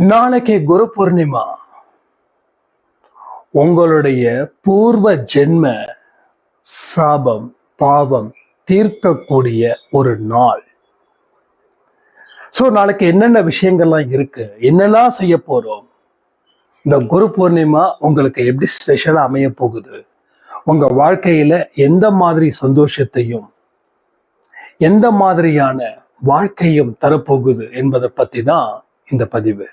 நாளைக்கு குரு பூர்ணிமா. உங்களுடைய பூர்வ ஜென்ம சாபம் பாவம் தீர்க்கக்கூடிய ஒரு நாள். நாளைக்கு என்னென்ன விஷயங்கள்லாம் இருக்கு, என்னெல்லாம் செய்ய போறோம், இந்த குரு பூர்ணிமா உங்களுக்கு எப்படி ஸ்பெஷலா அமைய போகுது, உங்க வாழ்க்கையில எந்த மாதிரி சந்தோஷத்தையும் எந்த மாதிரியான வாழ்க்கையும் தரப்போகுது என்பதை பத்தி தான் இந்த பதிவு.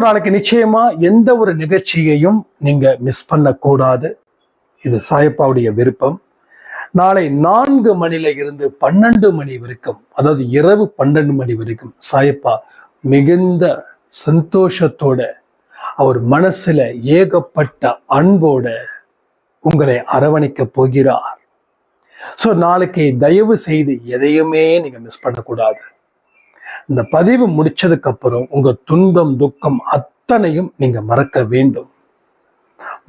நாளைக்கு நிச்சயமா எந்த ஒரு நிகழ்ச்சியையும் நீங்க மிஸ் பண்ணக்கூடாது. இது சாயப்பாவுடைய விருப்பம். நாளை 4 மணில இருந்து 12 மணி வரைக்கும், அதாவது இரவு 12 மணி வரைக்கும் சாயப்பா மிகுந்த சந்தோஷத்தோட, அவர் மனசுல ஏகப்பட்ட அன்போட உங்களை அரவணைக்க போகிறார். நாளைக்கு தயவு செய்து எதையுமே நீங்க மிஸ் பண்ணக்கூடாது. இந்த பதிவு முடிச்சதுக்கு அப்புறம் உங்க துன்பம் துக்கம் அத்தனையும் நீங்க மறக்க வேண்டும்.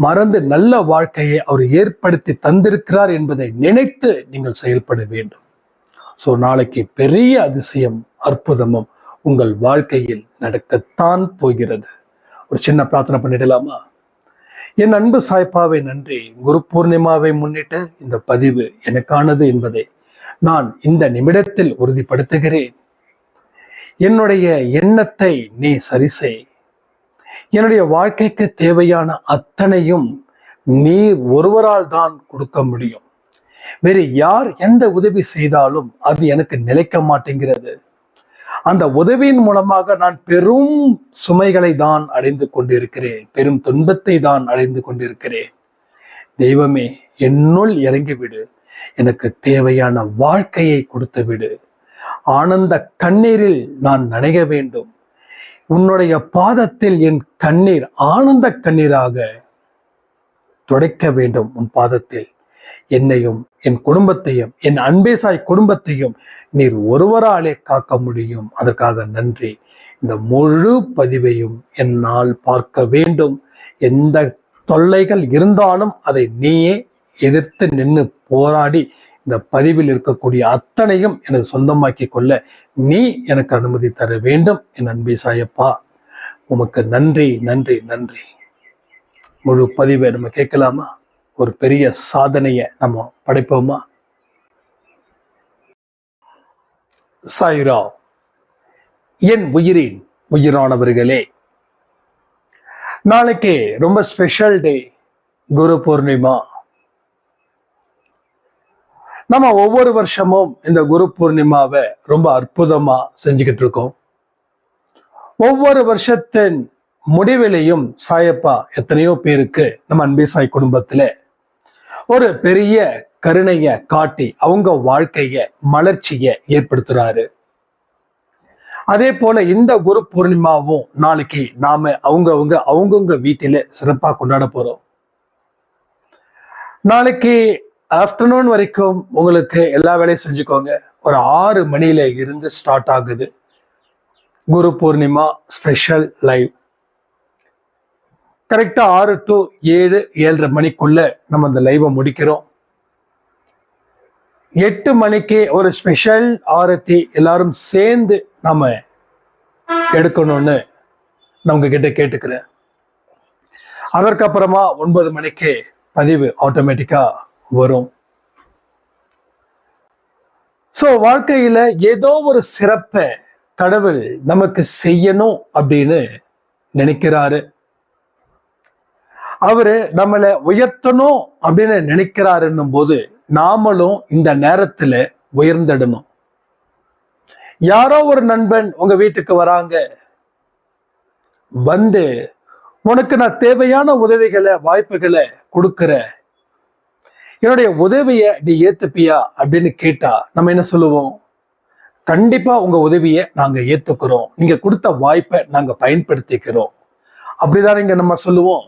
மறந்து நல்ல வாழ்க்கையை அவர் ஏற்படுத்தி தந்திருக்கிறார் என்பதை நினைத்து நீங்கள் செயல்பட வேண்டும். நாளைக்கு பெரிய அதிசயம் அற்புதமும் உங்கள் வாழ்க்கையில் நடக்கத்தான் போகிறது. ஒரு சின்ன பிரார்த்தனை பண்ணிடலாமா? என் அன்பு சாய்ப்பாவை நன்றி. குரு பூர்ணிமாவை முன்னிட்டு இந்த பதிவு எனக்கானது என்பதை நான் இந்த நிமிடத்தில் உறுதிப்படுத்துகிறேன். என்னுடைய எண்ணத்தை நீ சரி செய். என்னுடைய வாழ்க்கைக்கு தேவையான அத்தனையும் நீர் ஒருவரால் தான் கொடுக்க முடியும். வேறு யார் எந்த உதவி செய்தாலும் அது எனக்கு நிலைக்க மாட்டேங்கிறது. அந்த உதவியின் மூலமாக நான் பெரும் சுமைகளை தான் அடைந்து கொண்டிருக்கிறேன், பெரும் துன்பத்தை தான் அடைந்து கொண்டிருக்கிறேன். தெய்வமே, என்னுள் இறங்கிவிடு. எனக்கு தேவையான வாழ்க்கையை கொடுத்து விடு. ஆனந்த கண்ணீரில் நான் நனைய வேண்டும். உன்னுடைய பாதத்தில் என் கண்ணீர் ஆனந்த கண்ணீராக துடைக்க வேண்டும். உன் பாதத்தில் என்னையும் என் குடும்பத்தையும் என் அன்பேசாய் குடும்பத்தையும் நீர் ஒருவராலே காக்க முடியும். அதற்காக நன்றி. இந்த முழு பதிவையும் என்னால் பார்க்க வேண்டும். எந்த தொல்லைகள் இருந்தாலும் அதை நீயே எதிர்த்து நின்று போராடி இந்த பதிவில் இருக்கக்கூடிய அத்தனையும் எனது சொந்தமாக்கி கொள்ள நீ எனக்கு அனுமதி தர வேண்டும். என் அன்பே சாயப்பா, உமக்கு நன்றி நன்றி நன்றி. முழு பதிவை நம்ம கேட்கலாமா? ஒரு பெரிய சாதனையை நம்ம படைப்போமா? சாயிரா. என் உயிரின் உயிரானவர்களே, நாளைக்கு ரொம்ப ஸ்பெஷல் டே, குரு பூர்ணிமா. நம்ம ஒவ்வொரு வருஷமும் இந்த குரு பூர்ணிமாவை ரொம்ப அற்புதமா செஞ்சுக்கிட்டு இருக்கோம். ஒவ்வொரு வருஷத்தின் முடிவிலையும் சாயப்பா எத்தனையோ பேருக்கு நம்ம அன்பே சாய் குடும்பத்துல ஒரு பெரிய கருணைய காட்டி அவங்க வாழ்க்கைய மலர்ச்சியை ஏற்படுத்துறாரு. அதே போல இந்த குரு பூர்ணிமாவும் நாளைக்கு நாம அவங்கவுங்க வீட்டில சிறப்பா கொண்டாட போறோம். நாளைக்கு ஆஃப்டர்நூன் வரைக்கும் உங்களுக்கு எல்லா வேலையும் செஞ்சுக்கோங்க. ஒரு 6 மணியில இருந்து ஸ்டார்ட் ஆகுது குரு பூர்ணிமா ஸ்பெஷல் லைவ். கரெக்டா 6 to 7, 7:30 மணிக்குள்ள நம்ம அந்த லைவை முடிக்கிறோம். 8 மணிக்கு ஒரு ஸ்பெஷல் ஆரத்தி எல்லாரும் சேர்ந்து நம்ம எடுக்கணும்னு நான் உங்ககிட்ட கேட்டுக்கிறேன். அதற்கப்புறமா 9 மணிக்கு பதிவு ஆட்டோமேட்டிக்கா வரும். வாழ்க்கையில ஏதோ ஒரு சிறப்பை கடவுள் நமக்கு செய்யணும் அப்படின்னு நினைக்கிறாரு. அவரு நம்மளை உயர்த்தணும் அப்படின்னு நினைக்கிறாருன்னும் போது நாமளும் இந்த நேரத்துல உயர்ந்திடணும். யாரோ ஒரு நண்பன் உங்க வீட்டுக்கு வராங்க, வந்து உனக்கு நான் தேவையான உதவிகளை வாய்ப்புகளை கொடுக்கிற, என்னுடைய உதவியை நீ ஏத்துப்பியா அப்படின்னு கேட்டா நம்ம என்ன சொல்லுவோம்? கண்டிப்பா உங்க உதவியை நாங்க ஏத்துக்கிறோம், நீங்க கொடுத்த வாய்ப்பை நாங்க பயன்படுத்திக்கிறோம், அப்படிதான் இங்க நம்ம சொல்லுவோம்.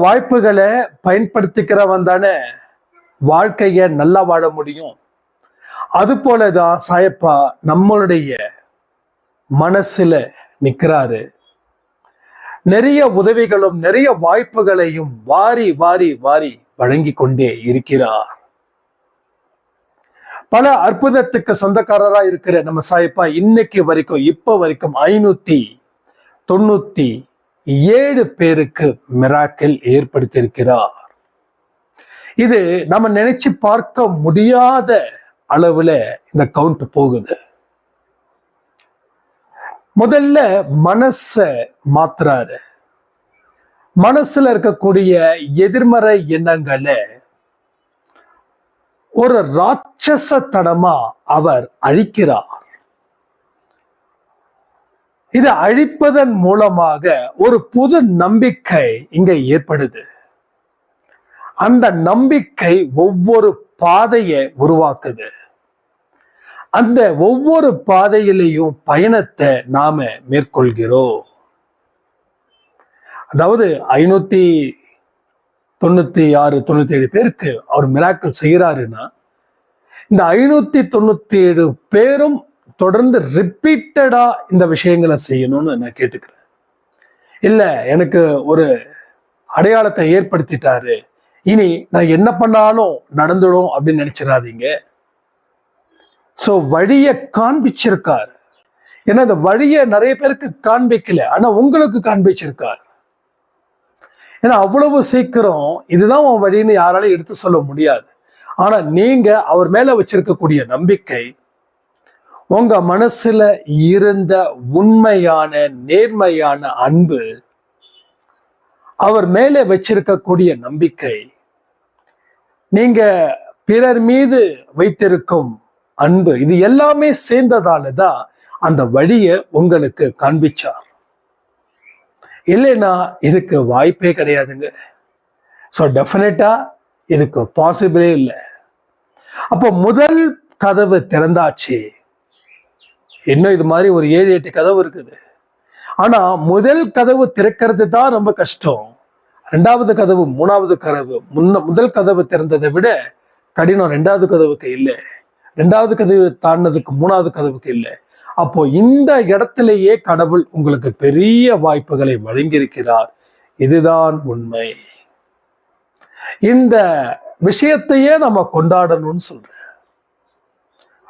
வாய்ப்புகளை பயன்படுத்திக்கிறவன் தானே வாழ்க்கைய நல்லா வாழ முடியும். அது போலதான் சாயப்பா நம்மளுடைய மனசுல நிக்கிறாரு. நிறைய உதவிகளும் நிறைய வாய்ப்புகளையும் வாரி வாரி வாரி வழங்கி கொண்டே இருக்கிறார். பல அற்புதத்துக்கு சொந்தக்காரரா இருக்கிற நம்ம சாயப்பா இன்னைக்கு வரைக்கும் இப்ப வரைக்கும் 597 பேருக்கு மிராக்கிள் ஏற்படுத்தியிருக்கிறார். இது நம்ம நினைச்சு பார்க்க முடியாத அளவுல இந்த கவுண்ட் போகுது. முதல்ல மனச மாத்துறாரு. மனசுல இருக்கக்கூடிய எதிர்மறை எண்ணங்களை ஒரு ராட்சசத்தனமா அவர் அழிக்கிறார். இதை அழிப்பதன் மூலமாக ஒரு புது நம்பிக்கை இங்க ஏற்படுது. அந்த நம்பிக்கை ஒவ்வொரு பாதையை உருவாக்குது. அந்த ஒவ்வொரு பாதையிலையும் பயணத்தை நாம மேற்கொள்கிறோம். அதாவது 596-97 பேருக்கு அவர் மிராக்கிள் செய்யறாருன்னா, இந்த 597 பேரும் தொடர்ந்து ரிப்பீட்டடா இந்த விஷயங்களை செய்யணும்னு நான் கேட்டுக்கிறேன். இல்ல எனக்கு ஒரு அடையாளத்தை ஏற்படுத்திட்டாரு, இனி நான் என்ன பண்ணாலும் நடந்துடும் அப்படின்னு நினைச்சிடாதீங்க. சோ வழியை காண்பிச்சிருக்காரு. ஏன்னா இந்த வழியை நிறைய பேருக்கு காண்பிக்கல, ஆனா உங்களுக்கு காண்பிச்சிருக்காரு. ஏன்னா அவ்வளவு சீக்கிரம் இதுதான் உன் வழின்னு யாராலும் எடுத்து சொல்ல முடியாது. ஆனா நீங்க அவர் மேல வச்சிருக்கக்கூடிய நம்பிக்கை, உங்க மனசுல இருந்த உண்மையான நேர்மையான அன்பு, அவர் மேல வச்சிருக்கக்கூடிய நம்பிக்கை, நீங்க பிறர் மீது வைத்திருக்கும் அன்பு, இது எல்லாமே சேர்ந்ததாலதான் அந்த வழியை உங்களுக்கு காண்பிச்சார். இல்லைன்னா இதுக்கு வாய்ப்பே கிடையாதுங்க. ஸோ டெஃபினட்டா இதுக்கு பாசிபிளே இல்லை. அப்போ முதல் கதவு திறந்தாச்சு. இன்னும் இது மாதிரி ஒரு 7-8 கதவு இருக்குது. ஆனா முதல் கதவு திறக்கிறது தான் ரொம்ப கஷ்டம். 2வது கதவு 3வது கதவு முதல் கதவு திறந்ததை விட கடினம் 2வது கதவுக்கு இல்லை. 2வது கதவு தாண்டினதுக்கு 3வது கதவுக்கு இல்லை. அப்போ இந்த இடத்திலேயே கடவுள் உங்களுக்கு பெரிய வாய்ப்புகளை வழங்கியிருக்கிறார். இதுதான் உண்மை. இந்த விஷயத்தையே நம்ம கொண்டாடணும்னு சொல்றேன்.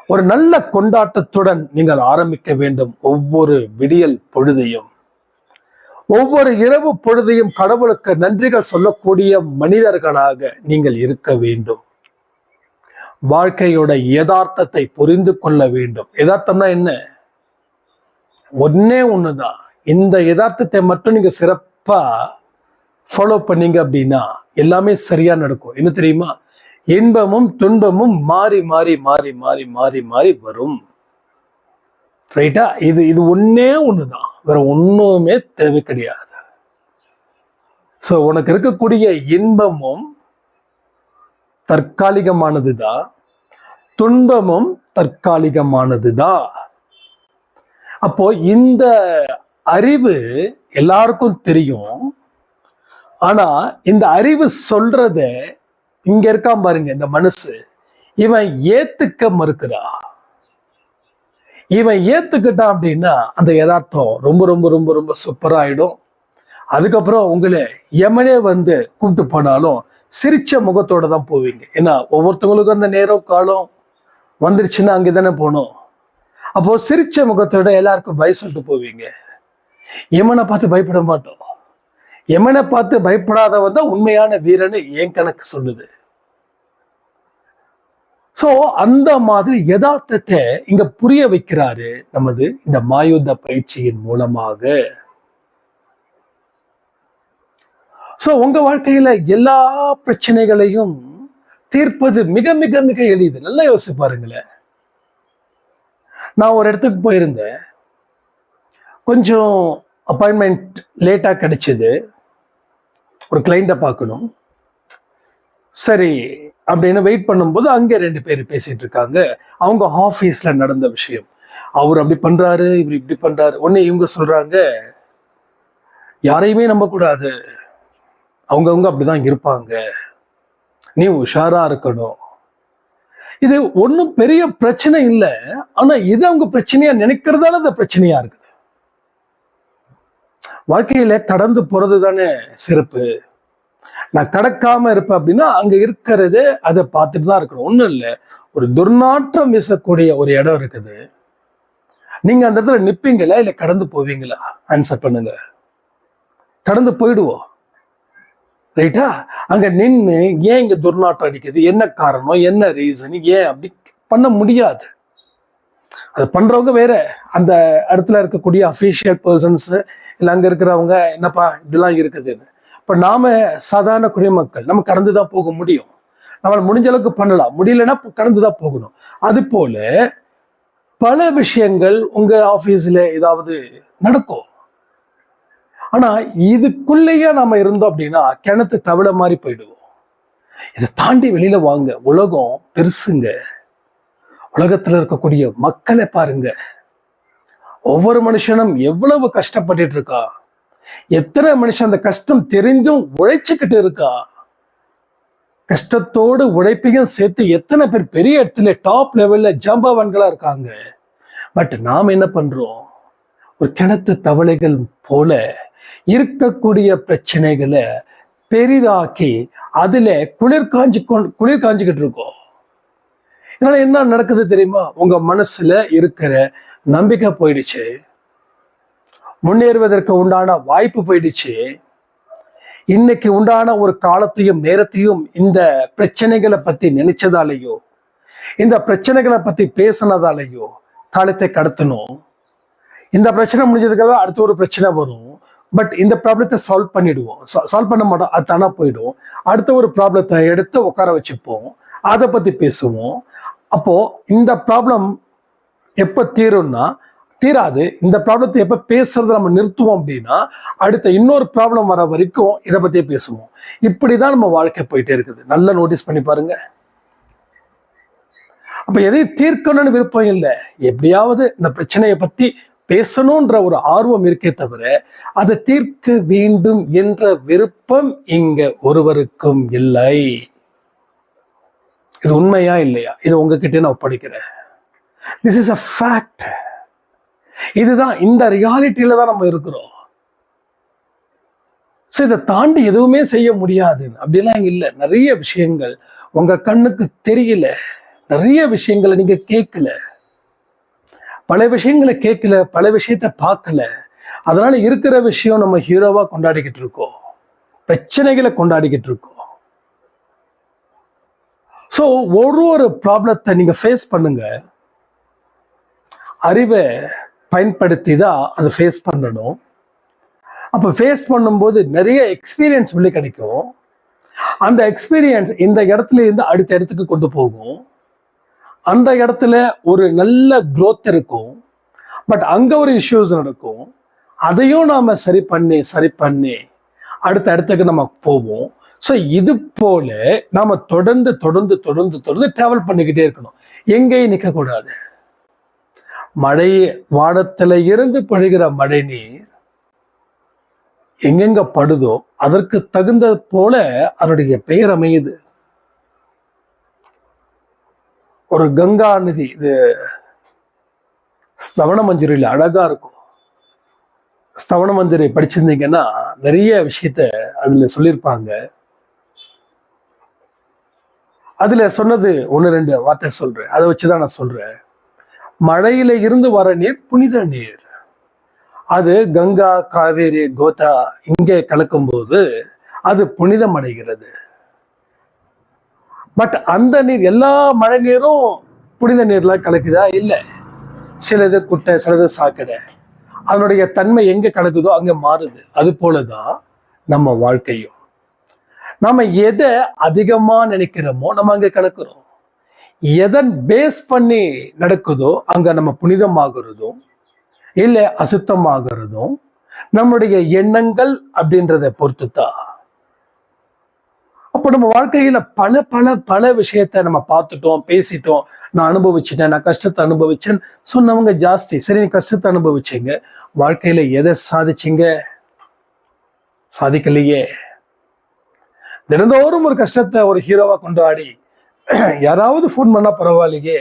ஒரு நல்ல கொண்டாட்டத்துடன் நீங்கள் ஆரம்பிக்க வேண்டும். ஒவ்வொரு விடியல் பொழுதையும், ஒவ்வொரு இரவு பொழுதையும் கடவுளுக்கு நன்றிகள் சொல்லக்கூடிய மனிதர்களாக நீங்கள் இருக்க வேண்டும். வாழ்க்கையோட யதார்த்தத்தை புரிந்து கொள்ள வேண்டும். யதார்த்தம்னா என்ன? ஒன்னே ஒண்ணுதான். இந்த யதார்த்தத்தை மட்டும் நீங்க சிறப்பா ஃபாலோ பண்ணீங்க அப்படின்னா எல்லாமே சரியா நடக்கும். என்ன தெரியுமா? இன்பமும் துன்பமும் மாறி மாறி மாறி மாறி மாறி மாறி வரும். ரைட்டா? இது ஒன்னே ஒண்ணுதான், வேற ஒண்ணுமே தேவை கிடையாது. சோ உனக்கு இருக்கக்கூடிய இன்பமும் தற்காலிகமானதுதான், துன்பமும் தற்காலிகமானதுதான். அப்போ இந்த அறிவு எல்லாருக்கும் தெரியும். ஆனா இந்த அறிவு சொல்றத இங்க இருக்காம பாருங்க, இந்த மனசு, இவன் ஏத்துக்க மறுக்கிறா. இவன் ஏத்துக்கிட்டான் அப்படின்னா அந்த யதார்த்தம் ரொம்ப ரொம்ப ரொம்ப ரொம்ப சூப்பரா ஆயிடும். அதுக்கப்புறம் உங்களை எமனே வந்து கூப்பிட்டு போனாலும் சிரிச்ச முகத்தோட தான் போவீங்க. ஏன்னா ஒவ்வொருத்தவங்களுக்கும் அந்த நேரம் காலம் வந்துருச்சுன்னா அங்கதானே போகணும். அப்போ சிரிச்ச முகத்தோட எல்லாருக்கும் பய சொல்லிட்டு போவீங்க. எமனை பார்த்து பயப்பட மாட்டோம். எமனை பார்த்து பயப்படாதவன் தான் உண்மையான வீரன்னு என் கணக்கு சொல்லுது. சோ அந்த மாதிரி யதார்த்தத்தை இங்க புரிய வைக்கிறாரு நமது இந்த மாயுத்த பயிற்சியின் மூலமாக. சோ உங்க வாழ்க்கையில எல்லா பிரச்சனைகளையும் தீர்ப்பது மிக மிக மிக எளிது. நல்லா யோசிச்சு பாருங்களேன். நான் ஒரு இடத்துக்கு போயிருந்தேன். கொஞ்சம் அப்பாயின்மெண்ட் லேட்டா கிடைச்சது. ஒரு கிளைண்ட்டை பார்க்கணும். சரி அப்படின்னு வெயிட் பண்ணும்போது அங்க 2 பேர் பேசிட்டு இருக்காங்க. அவங்க ஆபீஸ்ல நடந்த விஷயம். அவர் அப்படி பண்றாரு, இவர் இப்படி பண்றாரு. உடனே இவங்க சொல்றாங்க, யாரையுமே நம்ப கூடாது, அவங்கவுங்க அப்படிதான் இருப்பாங்க, நீ உஷாரா இருக்கணும். இது ஒன்றும் பெரிய பிரச்சனை இல்லை. ஆனா இது அவங்க பிரச்சனையா நினைக்கிறதால அது பிரச்சனையா இருக்குது. வாழ்க்கையில கடந்து போறது தானே சிறப்பு. நான் கடக்காம இருப்பேன் அப்படின்னா அங்க இருக்கிறது அதை பார்த்துட்டு தான் இருக்கணும். ஒண்ணும் இல்லை, ஒரு துர்நாற்றம் வீசக்கூடிய ஒரு இடம் இருக்குது, நீங்க அந்த இடத்துல நிப்பீங்களா இல்ல கடந்து போவீங்களா? ஆன்சர் பண்ணுங்க. கடந்து போயிடுவோம், ரைட்டா? அங்க நின்று ஏன் இங்க துர்நாற்றம் அடிக்குது, என்ன காரணம், என்ன ரீசன், ஏன் அப்படி பண்ண முடியாது. அது பண்றவங்க வேற, அந்த இடத்துல இருக்கக்கூடிய அஃபீஷியல் பர்சன்ஸ் இல்லை அங்க இருக்கிறவங்க என்னப்பா இப்படிலாம் இருக்குதுன்னு. இப்ப நாம சாதாரண குடிமக்கள் நம்ம கடந்துதான் போக முடியும். நம்ம முடிஞ்ச அளவுக்கு பண்ணலாம், முடியலன்னா கடந்துதான் போகணும். அது போல பல விஷயங்கள் உங்க ஆபீஸ்ல ஏதாவது நடக்கும். ஆனா இதுக்குள்ளேயே நாம இருந்தோம் அப்படின்னா கிணத்து தவிட மாதிரி போயிடுவோம். இதை தாண்டி வெளியில வாங்க. உலகம் பெருசுங்க. உலகத்துல இருக்கக்கூடிய மக்களை பாருங்க. ஒவ்வொரு மனுஷனும் எவ்வளவு கஷ்டப்பட்டுட்டு இருக்கா. எத்தனை மனுஷன் அந்த கஷ்டம் தெரிந்தும் உழைச்சுக்கிட்டு இருக்கா. கஷ்டத்தோடு உழைப்பையும் சேர்த்து எத்தனை பேர் பெரிய இடத்துல டாப் லெவல்ல ஜாம்பவான்களா இருக்காங்க. பட் நாம் என்ன பண்றோம்? ஒரு கிணத்து தவளைகள் போல இருக்கக்கூடிய பிரச்சனைகளை பெரிதாக்கி அதுல குளிர் காஞ்சிக்கிட்டு இருக்கோம். இதனால என்ன நடக்குது தெரியுமா? உங்க மனசுல இருக்கிற நம்பிக்கை போயிடுச்சு, முன்னேறுவதற்கு உண்டான வாய்ப்பு போயிடுச்சு. இன்னைக்கு உண்டான ஒரு காலத்தையும் நேரத்தையும் இந்த பிரச்சனைகளை பத்தி நினைச்சதாலேயோ இந்த பிரச்சனைகளை பத்தி பேசினதாலேயோ காலத்தை கடத்தணும். இந்த பிரச்சனை முடிஞ்சதுக்காக அடுத்த ஒரு பிரச்சனை வரும். பட் இந்த ப்ராப்ளத்தை சால்வ் பண்ணிடுவோம், சால்வ் பண்ண மாட்டோம், அது தானா போயிடும். அடுத்த ஒரு ப்ராப்ளத்தை எடுத்து உட்கார வச்சுப்போம், அதை பத்தி பேசுவோம். அப்போ இந்த ப்ராப்ளம் எப்ப தீரும்னா தீராது. இந்த ப்ராப்ளத்தை எப்ப பேசுறதை நம்ம நிறுத்துவோம் அப்படின்னா அடுத்த இன்னொரு ப்ராப்ளம் வர வரைக்கும் இதை பத்தியே பேசுவோம். இப்படிதான் நம்ம வாழ்க்கை போயிட்டே இருக்குது. நல்லா நோட்டீஸ் பண்ணி பாருங்க. அப்ப எதையும் தீர்க்கணும்னு விருப்பம் இல்லை, எப்படியாவது இந்த பிரச்சனையை பத்தி பேசணும்ன்ற ஒரு ஆர்வம் இருக்கே தவிர அதை தீர்க்க வேண்டும் என்ற விருப்பம் இங்க ஒருவருக்கும் இல்லை. இது உண்மையா இல்லையா? இது உங்ககிட்ட நான் ஒப்படைக்கிறேன். This is a fact. இதுதான், இந்த ரியாலிட்டியில தான் நம்ம இருக்கிறோம். ஸோ இதை தாண்டி எதுவுமே செய்ய முடியாது அப்படிலாம் இல்லை. நிறைய விஷயங்கள் உங்க கண்ணுக்கு தெரியல, நிறைய விஷயங்களை நீங்க கேட்கல, பல விஷயங்களை கேட்கல, பல விஷயத்த பார்க்கல. அதனால இருக்கிற விஷயம் நம்ம ஹீரோவா கொண்டாடிக்கிட்டு இருக்கோம், பிரச்சனைகளை கொண்டாடிக்கிட்டு இருக்கோம். ஸோ ஒரு ப்ராப்ளத்தை நீங்க ஃபேஸ் பண்ணுங்க, அறிவை பயன்படுத்தி தான் அதை ஃபேஸ் பண்ணணும். அப்போ ஃபேஸ் பண்ணும்போது நிறைய எக்ஸ்பீரியன்ஸ் உள்ளே கிடைக்கும். அந்த எக்ஸ்பீரியன்ஸ் இந்த இடத்துல இருந்து அடுத்த இடத்துக்கு கொண்டு போகும். அந்த இடத்துல ஒரு நல்ல growth இருக்கும். பட் அங்க ஒரு இஷ்யூஸ் நடக்கும், அதையும் நாம சரி பண்ணி அடுத்த இடத்துக்கு நம்ம போவோம். ஸோ இது போல நாம தொடர்ந்து டிராவல் பண்ணிக்கிட்டே இருக்கணும், எங்கேயும் நிற்க கூடாது. மழை வானத்துல இருந்து பொழிகிற மழை நீர் எங்கெங்க படுதோ அதற்கு தகுந்த போல அதனுடைய பெயர் அமையுது. ஒரு கங்கா நதி, இது ஸ்தவண மஞ்சரியில் அழகா இருக்கும். ஸ்தவண மஞ்சரி படிச்சிருந்தீங்கன்னா நிறைய விஷயத்த அதுல சொல்லியிருப்பாங்க. அதுல சொன்னது 1-2 வார்த்தை சொல்றேன், அதை வச்சுதான் நான் சொல்றேன். மழையில இருந்து வர நீர் புனித நீர். அது கங்கா, காவேரி, கோதா இங்கே கலக்கும் போது அது புனிதம் அடைகிறது. பட் அந்த நீர், எல்லா மழை நீரும் புனித நீர்ல கலக்குதா? இல்லை. சிலது குட்டை, சிலது சாக்கடை. அதனுடைய தன்மை எங்க கலக்குதோ அங்க மாறுது. அது போலதான் நம்ம வாழ்க்கையும். நம்ம எதை அதிகமா நினைக்கிறோமோ நம்ம அங்க கலக்குறோம். எதன் பேஸ் பண்ணி நடக்குதோ அங்க நம்ம புனிதமாகிறதும் இல்லை அசுத்தமாகிறதும் நம்முடைய எண்ணங்கள் அப்படின்றத பொறுத்துதான். அப்போ நம்ம வாழ்க்கையில பல பல பல விஷயத்த நம்ம பார்த்துட்டோம், பேசிட்டோம். நான் அனுபவிச்சிட்டேன், நான் கஷ்டத்தை அனுபவிச்சேன் சொன்னவங்க ஜாஸ்தி. சரி, நீ கஷ்டத்தை அனுபவிச்சீங்க, வாழ்க்கையில எதை சாதிச்சீங்க? சாதிக்கலையே. தினந்தோறும் ஒரு கஷ்டத்தை ஒரு ஹீரோவா கொண்டாடி யாராவது ஃபோன் பண்ணா பரவாயில்லையே,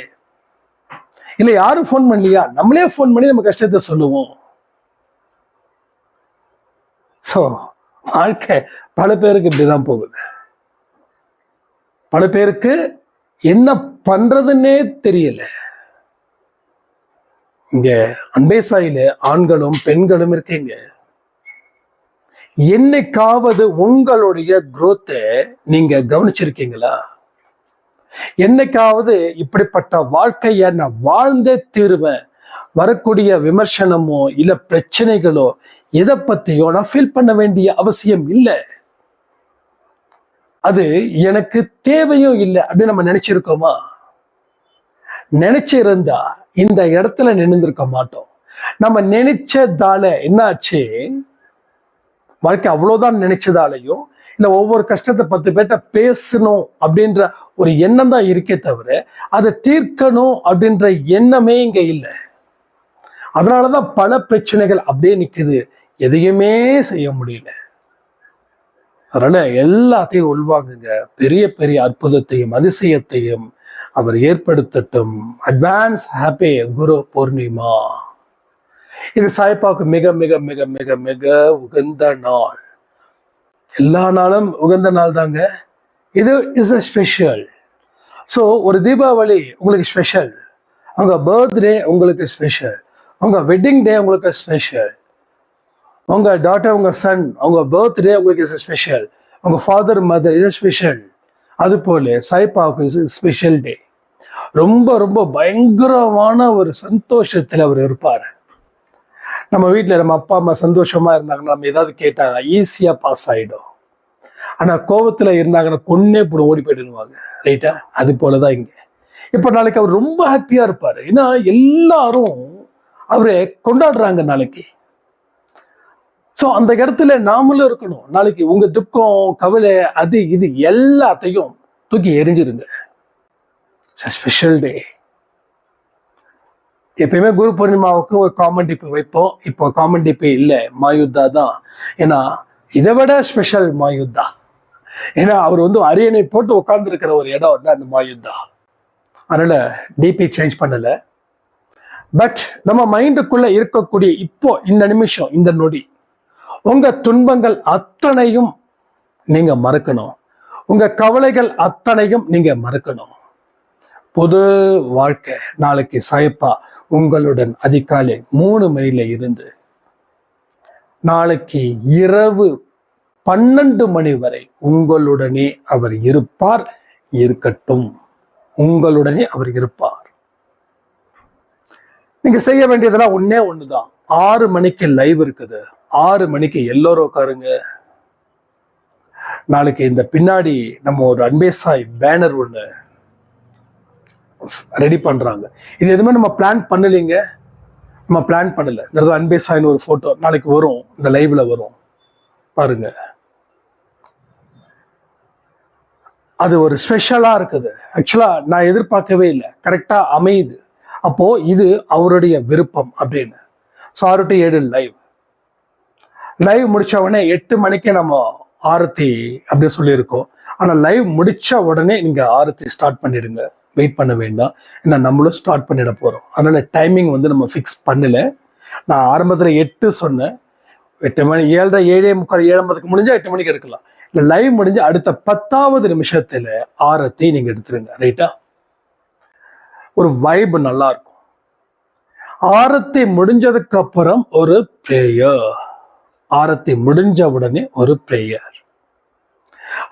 இல்ல யாரும் ஃபோன் பண்ணலையா, நம்மளே ஃபோன் பண்ணி நம்ம கஷ்டத்தை சொல்லுவோம். ஸோ வாழ்க்கை பல பேருக்கு இப்படிதான் போகுது. பல பேருக்கு என்ன பண்றதுன்னே தெரியல. இங்க அன்பே சாயில ஆண்களும் பெண்களும் இருக்கீங்க. என்னைக்காவது உங்களுடைய growth நீங்க கவனிச்சிருக்கீங்களா? என்னைக்காவது இப்படிப்பட்ட வாழ்க்கைய நான் வாழ்ந்தே தீருவேன், வரக்கூடிய விமர்சனமோ இல்ல பிரச்சனைகளோ எதை பத்தியோ நான் ஃபீல் பண்ண வேண்டிய அவசியம் இல்லை, அது எனக்கு தேவையும் இல்லை அப்படின்னு நம்ம நினைச்சிருக்கோமா? நினைச்சிருந்தா இந்த இடத்துல நின்றுருக்க மாட்டோம். நம்ம நினைச்சதால என்னாச்சு, வாழ்க்கை அவ்வளவுதான் நினைச்சதாலையும் இல்ல ஒவ்வொரு கஷ்டத்தை 10 பேர்ட்ட பேசணும் அப்படின்ற ஒரு எண்ணம் தான் இருக்கே தவிர அதை தீர்க்கணும் அப்படின்ற எண்ணமே இங்க இல்லை. அதனாலதான் பல பிரச்சனைகள் அப்படியே நிக்குது, எதையுமே செய்ய முடியல. அதனால எல்லாத்தையும் உள்வாங்குங்க. பெரிய பெரிய அற்புதத்தையும் அதிசயத்தையும் அவர் ஏற்படுத்தட்டும். Advance happy Guru Purnima. இது சாய்பாவுக்கு மிக மிக மிக மிக மிக உகந்த நாள். எல்லா நாளும் உகந்த நாள் தாங்க. இது இஸ் அ ஸ்பெஷல். ஸோ ஒரு தீபாவளி உங்களுக்கு ஸ்பெஷல், உங்க பர்த்டே உங்களுக்கு ஸ்பெஷல், உங்க வெட்டிங் டே உங்களுக்கு ஸ்பெஷல், உங்க டாட்டர் உங்க சன் உங்க பர்த்டே உங்களுக்கு இஸ் ஸ்பெஷல், உங்க ஃபாதர் மதர் இஸ் ஸ்பெஷல். அது போல சாய்பாவுக்கு இஸ் ஸ்பெஷல் டே. ரொம்ப ரொம்ப பயங்கரமான ஒரு சந்தோஷத்தில் அவர் இருப்பார். நம்ம வீட்டில் நம்ம அப்பா அம்மா சந்தோஷமா இருந்தாங்கன்னா நம்ம ஏதாவது கேட்டாங்க ஈஸியா பாஸ் ஆயிடும். ஆனா கோபத்துல இருந்தாங்கன்னா கொன்னே போடும், ஓடி போயிடுவாங்க. ரைட்டா? அது போலதான் இங்க. இப்ப நாளைக்கு அவர் ரொம்ப ஹாப்பியா இருப்பாரு. ஏன்னா எல்லாரும் அவரை கொண்டாடுறாங்க நாளைக்கு. ஸோ அந்த இடத்துல நாமளும் இருக்கணும். நாளைக்கு உங்க துக்கம் கவலை அது இது எல்லாத்தையும் தூக்கி எரிஞ்சிருங்க. Special day. எப்பயுமே குரு பூர்ணிமாவுக்கு ஒரு காமன் டிப்பு வைப்போம். இப்போ காமன் டிப்பு இல்லை, மாயுத்தா தான். ஏன்னா இதை விட ஸ்பெஷல் மாயுத்தா. ஏன்னா அவர் அரியணை போட்டு உட்கார்ந்து இருக்கிற ஒரு இடம் வந்து அந்த மாயுத்தா. அதனால டிபி சேஞ்ச் பண்ணல. பட் நம்ம மைண்டுக்குள்ள இருக்கக்கூடிய இப்போ இந்த நிமிஷம் இந்த நொடி உங்க துன்பங்கள் அத்தனையும் நீங்க மறக்கணும். உங்க கவலைகள் அத்தனையும் நீங்க மறக்கணும். பொது வாழ்க்கை நாளைக்கு சாய்ப்பா உங்களுடன் அதிகாலை 3 மணில இருந்து நாளைக்கு இரவு 12 மணி வரை உங்களுடனே அவர் இருப்பார். இருக்கட்டும், உங்களுடனே அவர் இருப்பார். நீங்க செய்ய வேண்டியதெல்லாம் ஒண்ணே ஒண்ணுதான். 6 மணிக்கு லைவ் இருக்குது. 6 மணிக்கு எல்லோரும் உட்காருங்க. நாளைக்கு இந்த பின்னாடி நம்ம ஒரு அன்பே சாய் பேனர் ஒண்ணு ரெடி பண்றாங்க. இது எதுவுமே நம்ம பிளான் பண்ணலைங்க. நம்ம பிளான் பண்ணல. இந்த அன்பே சாய்னு ஒரு போட்டோ நாளைக்கு வரும், இந்த லைவ்ல வரும் பாருங்க. அது ஒரு ஸ்பெஷலா இருக்குது. ஆக்சுவலா நான் எதிர்பார்க்கவே இல்லை, கரெக்டா அமையுது. அப்போ இது அவருடைய விருப்பம் அப்படின்னு. ஸோ 6 to 7 லைவ் முடிச்ச உடனே 8 மணிக்கு நம்ம ஆரத்தி அப்படி சொல்லியிருக்கோம். ஆனா லைவ் முடிச்ச உடனே நீங்க ஆரத்தி ஸ்டார்ட் பண்ணிடுங்க, வெயிட் பண்ண வேண்டாம். ஏன்னா நம்மளும் ஸ்டார்ட் பண்ணிட போறோம். அதனால டைமிங் நம்ம ஃபிக்ஸ் பண்ணல. நான் ஆரம்பத்துல 8 சொன்னேன். 8 மணி 7:30 7:45 7:50 முடிஞ்சா 8 மணிக்கு எடுக்கலாம். இல்லை லைவ் முடிஞ்சு அடுத்த 10வது நிமிஷத்துல ஆரத்தி நீங்க எடுத்துருங்க. ரைட்டா? ஒரு வைப் நல்லா இருக்கும். ஆரத்தி முடிஞ்சதுக்கு அப்புறம் ஒரு பிரேயர். ஆரத்தி முடிஞ்ச உடனே ஒரு பிரேயர்.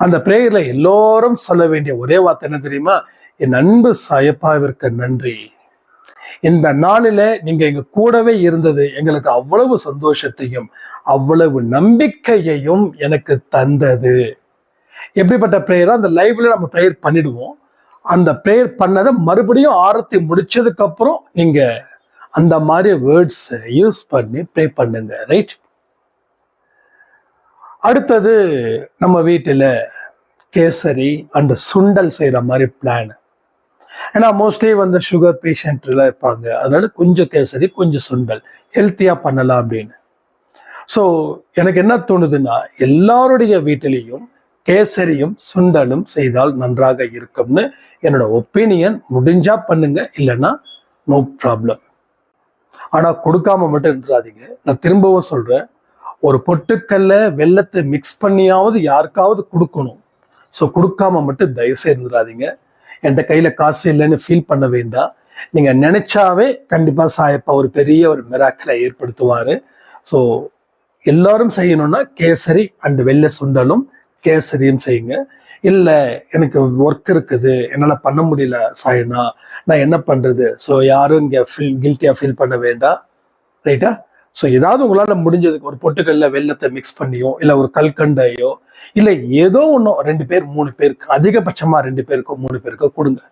அந்த பிரேயர்ல எல்லோரும் சொல்ல வேண்டிய ஒரே வார்த்தை என்ன தெரியுமா? என் அன்பு சாயப்பாவிற்கு நன்றி. இந்த நாளில நீங்க எங்க கூடவே இருந்தது எங்களுக்கு அவ்வளவு சந்தோஷத்தையும் அவ்வளவு நம்பிக்கையையும் எனக்கு தந்தது. எப்படிப்பட்ட பிரேயரோ அந்த லைவ்ல நம்ம பிரேயர் பண்ணிடுவோம். அந்த பிரேயர் பண்ணதை மறுபடியும் ஆரத்தி முடிச்சதுக்கு அப்புறம் நீங்க அந்த மாதிரி வேர்ட்ஸ் யூஸ் பண்ணி ப்ரே பண்ணுங்க. ரைட்? அடுத்தது நம்ம வீட்டில் கேசரி அண்ட் சுண்டல் செய்யற மாதிரி பிளான். ஏன்னா மோஸ்ட்லி சுகர் பேஷண்ட்லாம் இருப்பாங்க. அதனால கொஞ்சம் கேசரி கொஞ்சம் சுண்டல் ஹெல்த்தியா பண்ணலாம் அப்படின்னு. ஸோ எனக்கு என்ன தோணுதுன்னா, எல்லாருடைய வீட்டிலையும் கேசரியும் சுண்டலும் செய்தால் நன்றாக இருக்கும்னு என்னோட ஒப்பீனியன். முடிஞ்சா பண்ணுங்க, இல்லைன்னா நோ ப்ராப்ளம். ஆனா கொடுக்காம மட்டும் இருந்துடாதீங்க. நான் திரும்பவும் சொல்றேன், ஒரு பொட்டுக்கல்ல வெல்லத்தை மிக்ஸ் பண்ணியாவது யாருக்காவது கொடுக்கணும். ஸோ கொடுக்காம மட்டும் தயவுசெய்து இருந்துடாதீங்க. என்கிட்ட கையில காசு இல்லைன்னு ஃபீல் பண்ண வேண்டாம். நீங்க நினைச்சாவே கண்டிப்பா சாயப்பா ஒரு பெரிய ஒரு மிராக்கிளை ஏற்படுத்துவாரு. ஸோ எல்லாரும் செய்யணும்னா கேசரி அண்ட் வெள்ளை சுண்டலும் கேசரியும் செய்யுங்க. இல்லை எனக்கு ஒர்க் இருக்குது, என்னால் பண்ண முடியல சாயனா, நான் என்ன பண்ணுறது? ஸோ யாரும் இங்கே கில்ட்டியாக ஃபீல் பண்ண வேண்டாம். ரைட்டா? ஸோ ஏதாவது உங்களால் முடிஞ்சதுக்கு ஒரு பொட்டுக்கல்ல வெள்ளத்தை மிக்ஸ் பண்ணியோ, இல்லை ஒரு கல்கண்டையோ, இல்லை ஏதோ ஒன்றும் 2 பேர் 3 பேருக்கு, அதிகபட்சமாக 2 பேருக்கோ 3 பேருக்கோ கொடுங்க.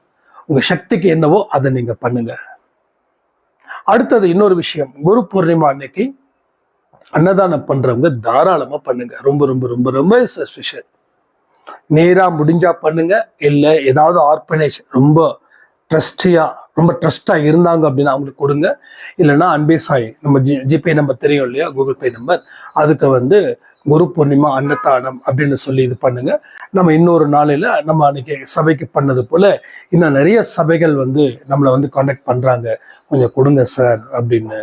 உங்கள் சக்திக்கு என்னவோ அதை நீங்கள் பண்ணுங்க. அடுத்தது இன்னொரு விஷயம், குரு பூர்ணிமா அன்னைக்கு அன்னதானம் பண்றவங்க தாராளமா பண்ணுங்க. ரொம்ப ரொம்ப ரொம்ப ரொம்ப ஸ்பெஷல். நேரா முடிஞ்சா பண்ணுங்க, இல்லை ஏதாவது ஆர்பனேஜ் ரொம்ப ட்ரஸ்டா இருந்தாங்க அப்படின்னா அவங்களுக்கு கொடுங்க. இல்லைன்னா அன்பே சாய் நம்ம ஜிபே நம்பர் தெரியும் இல்லையா, கூகுள் பே நம்பர், அதுக்கு குரு பூர்ணிமா அன்னதானம் அப்படின்னு சொல்லி இது பண்ணுங்க. நம்ம இன்னொரு நாளையில நம்ம அன்னைக்கு சபைக்கு பண்ணது போல இன்னும் நிறைய சபைகள் நம்மளை கான்டாக்ட் பண்றாங்க, கொஞ்சம் கொடுங்க சார் அப்படின்னு.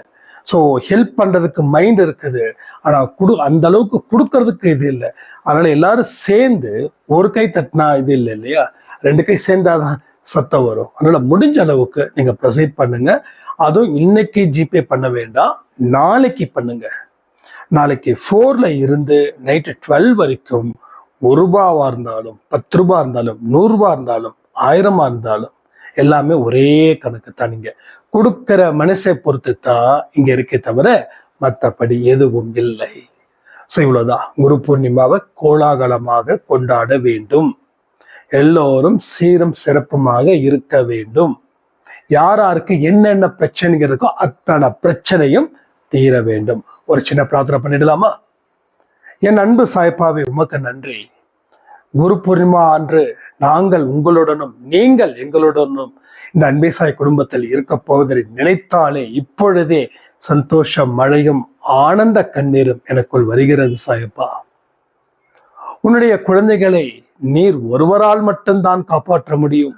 ஸோ ஹெல்ப் பண்ணுறதுக்கு மைண்ட் இருக்குது, ஆனால் அந்த அளவுக்கு கொடுக்கறதுக்கு இது இல்லை. அதனால எல்லாரும் சேர்ந்து ஒரு கை தட்டினா இது இல்லை இல்லையா, 2 கை சேர்ந்தாதான் சத்தம் வரும். அதனால முடிஞ்ச அளவுக்கு நீங்க ப்ரொசீட் பண்ணுங்க. அதுவும் இன்னைக்கு ஜிபே பண்ண வேண்டாம், நாளைக்கு பண்ணுங்க. நாளைக்கு 4ல இருந்து நைட்டு 12 வரைக்கும் 1 ரூபாவா இருந்தாலும் 10 ரூபா இருந்தாலும் 100 ரூபா இருந்தாலும் 1000 இருந்தாலும் எல்லாமே ஒரே கணக்கு தான். நீங்க கொடுக்கிற மனசை பொறுத்து தான் இங்க இருக்கே தவிர மற்றபடி எதுவும் இல்லை. ஸோ இவ்வளவுதான். குரு பூர்ணிமாவை கோலாகலமாக கொண்டாட வேண்டும். எல்லோரும் சீரும் சிறப்புமாக இருக்க வேண்டும். யாருக்கு என்னென்ன பிரச்சனைகள் இருக்கோ அத்தனை பிரச்சனையும் தீர வேண்டும். ஒரு சின்ன பிரார்த்தனை பண்ணிடலாமா? என் அன்பு சாய்ப்பாவே உமக்கு நன்றி. குரு பூர்ணிமா அன்று நாங்கள் உங்களுடனும் நீங்கள் எங்களுடனும் இந்த அன்பே சாய் குடும்பத்தில் இருக்க போவதை நினைத்தாலே இப்பொழுதே சந்தோஷம் மழையும் ஆனந்த கண்ணீரும் எனக்குள் வருகிறது சாயப்பா. உன்னுடைய குழந்தைகளை நீர் ஒருவரால் மட்டும்தான் காப்பாற்ற முடியும்.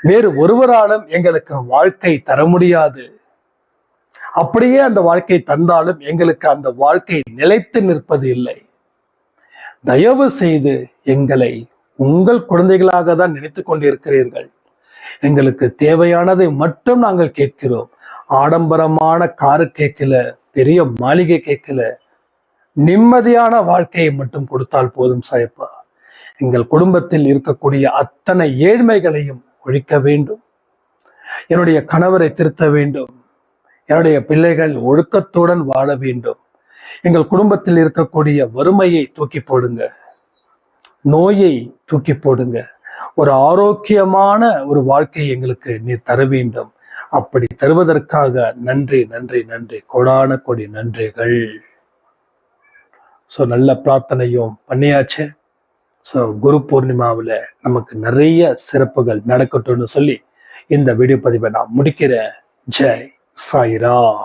வேறு ஒருவராலும் எங்களுக்கு வாழ்க்கை தர முடியாது. அப்படியே அந்த வாழ்க்கை தந்தாலும் எங்களுக்கு அந்த வாழ்க்கை நிலைத்து நிற்பது இல்லை. தயவு செய்து எங்களை உங்கள் குழந்தைகளாக தான் நினைத்து கொண்டிருக்கிறீர்கள். எங்களுக்கு தேவையானதை மட்டும் நாங்கள் கேட்கிறோம். ஆடம்பரமான காரு கேட்கல, பெரிய மாளிகை கேட்கல, நிம்மதியான வாழ்க்கையை மட்டும் கொடுத்தால் போதும் சாயப்பா. எங்கள் குடும்பத்தில் இருக்கக்கூடிய அத்தனை ஏழ்மைகளையும் ஒழிக்க வேண்டும். என்னுடைய கணவரை திருத்த வேண்டும். என்னுடைய பிள்ளைகள் ஒழுக்கத்துடன் வாழ வேண்டும். எங்கள் குடும்பத்தில் இருக்கக்கூடிய வறுமையை தூக்கி போடுங்க, நோயை தூக்கி போடுங்க. ஒரு ஆரோக்கியமான ஒரு வாழ்க்கை எங்களுக்கு நீர் தர வேண்டும். அப்படி தருவதற்காக நன்றி நன்றி நன்றி, கோடான கோடி நன்றிகள். ஸோ நல்ல பிரார்த்தனையும் பண்ணியாச்சு. ஸோ குரு பூர்ணிமாவில் நமக்கு நிறைய சிறப்புகள் நடக்கட்டும்னு சொல்லி இந்த வீடியோ பதிவை நான் முடிக்கிறேன். ஜெய் சாய்ராம்.